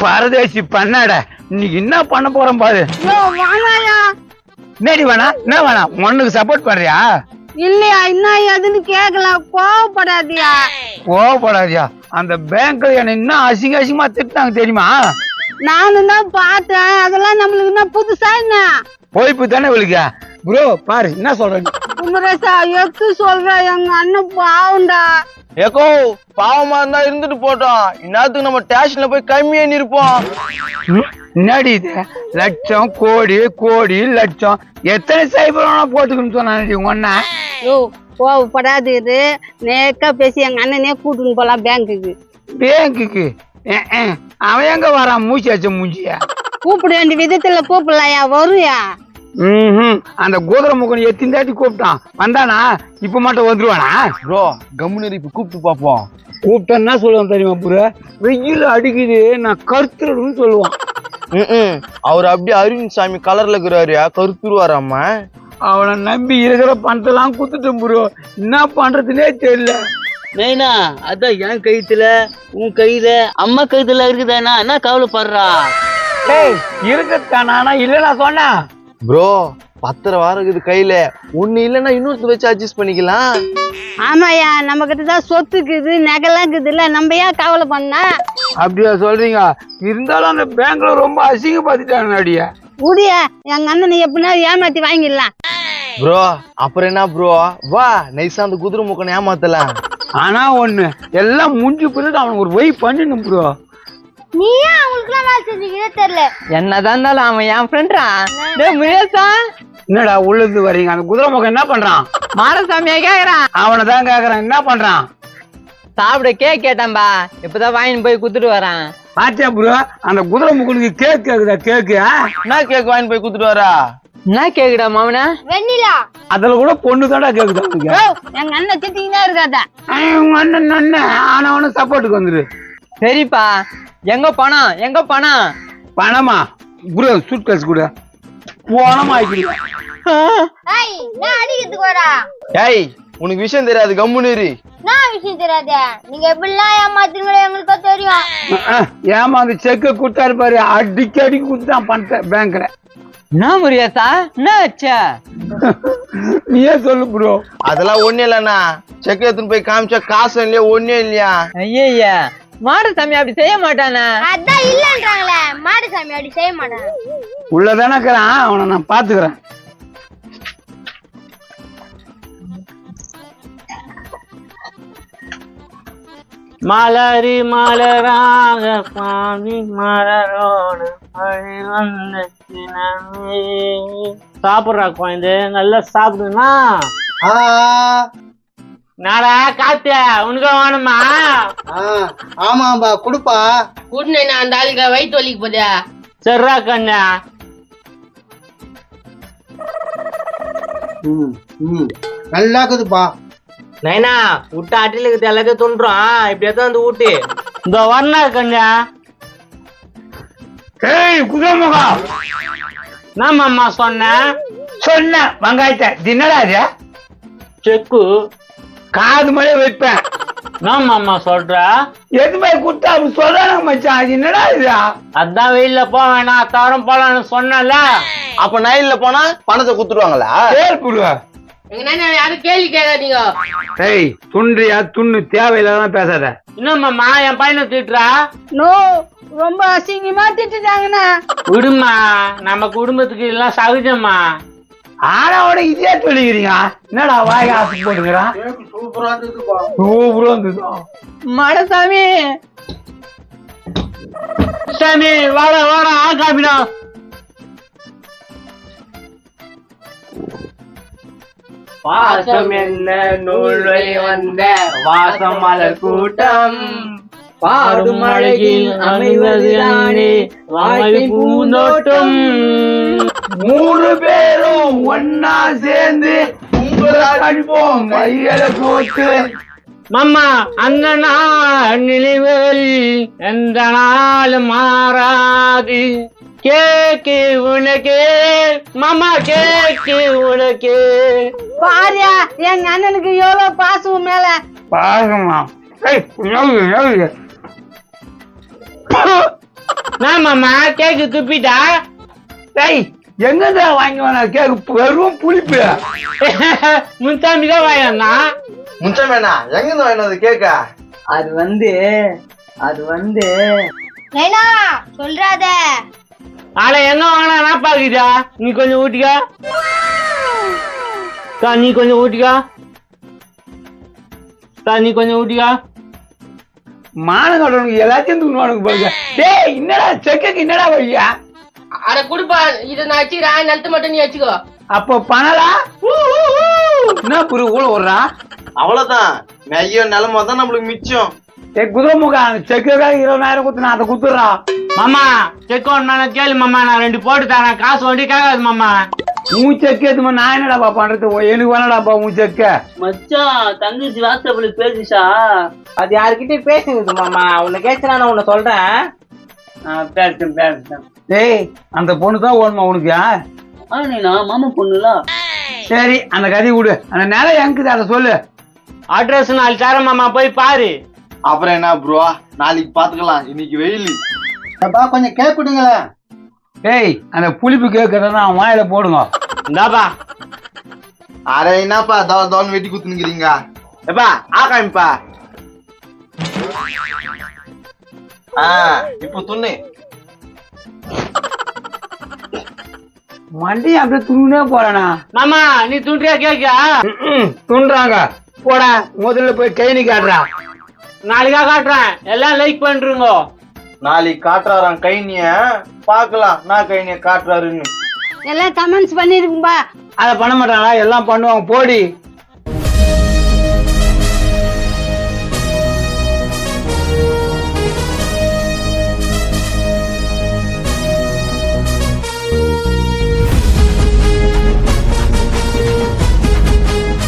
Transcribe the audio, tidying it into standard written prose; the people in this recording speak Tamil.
பரதேசி பண்ணாட இன்னைக்கு என்ன பண்ண போறோம் பாரு. என்னடி வேணாம் என்ன வேணாம் ஒண்ணுக்கு சப்போர்ட் பண்றியா? இல்லையா என்ன எதுன்னு கேக்கல. கோவப்படாதியா? அந்த பேங்க்ல என்ன இன்னும் அசிங்கமா திட்டாங்க தெரியுமா? நானும் தான் பார்த்தேன். அதெல்லாம் நம்மளுக்கு என்ன புதுசா என்ன போய்ப்பு தானே விழுக்க ப்ரோ. பாரு என்ன சொல்றேன் குமரேசா, எத்து சொல்ற எங்க அண்ணன் பாவண்டா. ஏக்கோ பாவமா இருந்தா இருந்துட்டு போட்டோம். இந்நேரத்துக்கு நம்ம ஸ்டேஷன்ல போய் கம்மியா நிற்போம். என்னடி இது லட்சம் கோடி கோடி லட்சம் எத்தனை சைபர் போட்டுக்கணும்னு சொன்னாடி உங்க அண்ணன். கோவப்படாது. இது நேக்கா பேசி எங்க அண்ணனே கூட்டுன்னு போலாம் பேங்குக்கு. பேங்குக்கு அவன் எங்க வரான்? மூச்சு வச்ச மூஞ்சியா? கூப்பிட வேண்டிய விதத்துல கூப்பிடலையா? வருயா? அந்த கோதுரை முகன் எத்தின் தாட்டி கூப்பிட்டான். வந்தானா? இப்ப மட்டும் வந்துருவானா? ப்ரோ கம்முனு இப்ப கூப்பிட்டு பாப்போம். கூப்பிட்டா சொல்லுவான் தெரியுமா புரோ? வெயில் அடிக்குது நான் கருத்துருன்னு சொல்லுவான். அவர் அப்படியே அரவிந்த் சாமி கலர்ல இருக்கிறாரு, கருத்துருவாராம. அவனை நம்பி இருக்கிற பணத்தெல்லாம் குத்துட்டோம் புரோ. என்ன பண்றதுனே தெரியல. நைனா அதான் என் கழுத்துல உன் கையில அம்மா கழுத்துல இருக்குதானா? என்ன கவலைப்படுறா? இருக்கத்தானா இல்ல சொன்ன ப்ரோ 10 வாரம் இருக்குது கையில. ஒண்ணு இல்லன்னா இன்னொருத்த வச்சு அட்ஜஸ்ட் பண்ணிக்கலாம். ஆமாயா, நம்ம கிட்டதான் சொத்துக்குது நகைலாம் இருக்குதுல்ல, நம்ம ஏன் கவலை பண்ண? அப்படியா சொல்றீங்க? இருந்தாலும் அந்த பேங்க்ல ரொம்ப அசிங்கப்படுத்திட்டாங்க அடியா. உடிய எங்க அண்ணனை எப்படின்னா ஏமாத்தி வாங்கிடலாம். ப்ரோ அப்புறம் என்ன ப்ரோ, வா நைஸா அந்த குதிரை முக்கனை ஏமாத்தலாம். ஆனா ஒண்ணு எல்லாம் முடிஞ்சு போயிட்டு அவனுக்கு ஒரு வெயிட் பண்ணணும் ப்ரோ. நீ ஏன் அவங்களுக்குலாம் வேலை செஞ்சீங்கன்னே தெரியல. என்னதான் இருந்தாலும் அவன் என் ஃப்ரெண்டா. முயசா என்னடா உள்ளது வரீங்க? அந்த குதிரை முகம் என்ன பண்றான்? மாரசாமியா கேக்குறான். அவனை தான் கேக்குறான். என்ன பண்றான்? சாப்பிட கேக் கேட்டான்பா, இப்பதான் வாங்கின்னு போய் குத்துட்டு வரான். பாத்தியா ப்ரோ, அந்த குதிரை முகனுக்கு கேக் கேக்குதா? கேக்கு என்ன கேக் வாங்கி போய் குத்துட்டு வரா? என்ன கேக்குடா மாமனா? வெண்ணிலா. அதுல கூட பொண்ணு தாண்டா கேக்குதா? எங்க அண்ணன் திட்டிங்கன்னா இருக்காத. உங்க அண்ணன் அண்ணன் ஆனவனு சப்போர்ட்டுக்கு வந்துரு. சரிப்பா. எங்க பணம்? எங்க பணம்? பணமா ப்ரோ? சூட் கேஸ் கூட போனமா ஆயிக்கிறீங்க. அடிக்கிறதுக்கு வரா? ஏய் உனக்கு விஷயம் தெரியாது, கம்முனு இரு. நான் விஷயம் தெரியாத. நீங்க எப்படிலாம் ஏமாத்துங்களோ எங்களுக்கு தெரியும். ஏமாந்து செக்க கொடுத்தாரு பாரு, அடிக்கடி கொடுத்தான் பணத்தை பேங்க்ல. என்ன முருகேசா என்ன ஆச்சா? நீயே சொல்லு ப்ரோ. அதெல்லாம் ஒண்ணு இல்லண்ணா. செக் எடுத்துன்னு போய் காமிச்சா காசு இல்லையா ஒண்ணே இல்லையா? ஐயா மாடசாமி அப்படி செய்ய மாட்டானே. அதான் இல்லன்றாங்களே, மாடசாமி அப்படி செய்ய மாட்டான். உள்ளதானே இருக்கிறான், அவனை நான் பாத்துக்கிறேன். மலரி மலராக பாவி மலரோடு சாப்பிடுறா குழந்தை, நல்லா சாப்பிடுனா. நாடா காத்திய உனக்கு வேணுமா? ஆமாம்பா குடுப்பா. கூட்டினே நான் அந்த ஆளுக்கு வயிற்று வலிக்கு போதா. சரிடா கண்ணா. நல்லா இருக்குதுப்பா. நைனா விட்டு ஆட்டில இருக்குது எல்லாத்தையும் தோன்றும். இப்படியே தான் வந்து ஊட்டி இந்த வரணா கண்ணா. ஏய் குதிரை முகம், நான் அம்மா சொன்னேன் வெங்காயத்தை தின்னடா அது செக்கு காது மேலே வைப்பேன். நான் அம்மா சொல்ற எதுவுமே கொடுத்தா அப்படி சொல்றாங்க மச்சான். அது என்னடா இது? அதான் வெயில்ல போக வேணாம் தவறம் போலான்னு சொன்னல. அப்ப நைல்ல போனா பணத்தை குத்துருவாங்களா? யாரும் கேள்வி கேட்காதீங்க. ஏய் துன்றியா துண்ணு, தேவையில்லாதான் பேசாத. இன்னும்மா என் பையனை திட்டுறா. நோ, ரொம்ப அசிங்கமா திட்டுட்டாங்கண்ணா. விடுமா, நம்ம குடும்பத்துக்கு எல்லாம் சகஜம்மா. ஆனாவோட இதே சொல்லிக்கிறீங்க. என்னடா வாய் ஆசை போட்டுக்கிறான்? சூப்பரா இருந்தது. மடசாமி சாமி வாட வாட ஆகாமிடா. பாசம் என்ன நூல் வந்த வாசம் மலர் கூட்டம் பாடும் அழகில் அமைவதுதானே வாழ்க்கை பூந்தோட்டம். 3 பேரும் ஒன்னா சேர்ந்து அடிப்போம் கையில போட்டு. மாமா அந்த நாள் நினைவில் எந்த நாள் மாறாது. கேக்கு உனக்கு மாமா, கேக்கு உனக்கு. பாரியா எங்க அண்ணனுக்கு எவ்வளவு பாசம் மேல. பாசமா? நான் மாமா கேக்கு துப்பிட்டா டேய் எங்கடா வாங்கி வர கேக்கு வெறும் புளிப்பு முன்சாமி தான் வாங்கினா முன்சாமேனா எங்க இருந்து வாங்கினது கேக்க அது வந்து நைனா சொல்றாத ஆனா என்ன வாங்கினா என்ன பாக்குதா நீ கொஞ்சம் ஊட்டிக்கா நீ கொஞ்சம் ஊட்டிக்கா நீ கொஞ்சம் ஊட்டிக்கா மானங்கடனுக்கு எல்லாத்தையும் தூணுவானுக்கு பாருங்க. டேய் என்னடா செக்குக்கு என்னடா வழியா? அட குடுப்பா, இத நான் வச்சுக்கிறேன், நிலத்து மட்டும் நீ வச்சுக்கோ. அப்போ பணலா என்ன புரு ஊழ விடுறான்? அவ்வளவுதான், நெய்யோ நிலமா தான் நம்மளுக்கு மிச்சம். குதிரை முகா செக்குக்காக 20,000 குத்துனா அதை குத்துறான். மாமா செக் ஒண்ணு கேளு மாமா, நான் 2 போட்டு தரேன், காசு வண்டி கேட்காது மாமா. உன் செக்கு எதுமா நான் என்னடாப்பா பண்றது? எனக்கு வேணடாப்பா உன் செக்க. மச்சான் தங்கச்சி வாட்ஸ்அப்ல பேசிச்சா? அது யாருக்கிட்ட பேசுங்க மாமா, உன்னை கேட்சா நான் உன்னை சொல்றேன். பேசுறேன். டேய் அந்த பொண்ணு தான் ஓடுமா உனக்கு? நீனா மாமா பொண்ணுல? சரி அந்த கதை விடு, அந்த நிலம் எங்குது அதை சொல்லு. அட்ரஸ் 4 தரேன் மாமா, போய் பாரு. அப்புறம் என்ன ப்ரோ, நாளைக்கு பாத்துக்கலாம், இன்னைக்கு வெயில். கொஞ்சம் கேட்குடுங்களேன். டேய் அந்த புளிப்பு கேட்கறதா அவன் வாயில போடுங்க. இந்தாப்பா. அரை என்னப்பா தவன் வெட்டி குத்துனுங்கிறீங்க? எப்பா ஆகாமிப்பா. இப்ப துண்ணு. மண்டி அப்படியே துணுனே போறானா? மாமா நீ துண்டியா கேக்கியா? துண்டுறாங்க போடா, முதல்ல போய் கைனி காட்டுறா. நாளைக்கா காட்டுறேன், எல்லாம் லைக் பண்றீங்க. நாளைக்கு காட்டுறாராம் கைனிய, பாக்கலாம் நான் கைனிய காட்டுறாருன்னு. எல்லாம் கமெண்ட்ஸ் பண்ணிருக்கும்பா. அதை பண்ண மாட்டாங்களா? எல்லாம் பண்ணுவாங்க போடி.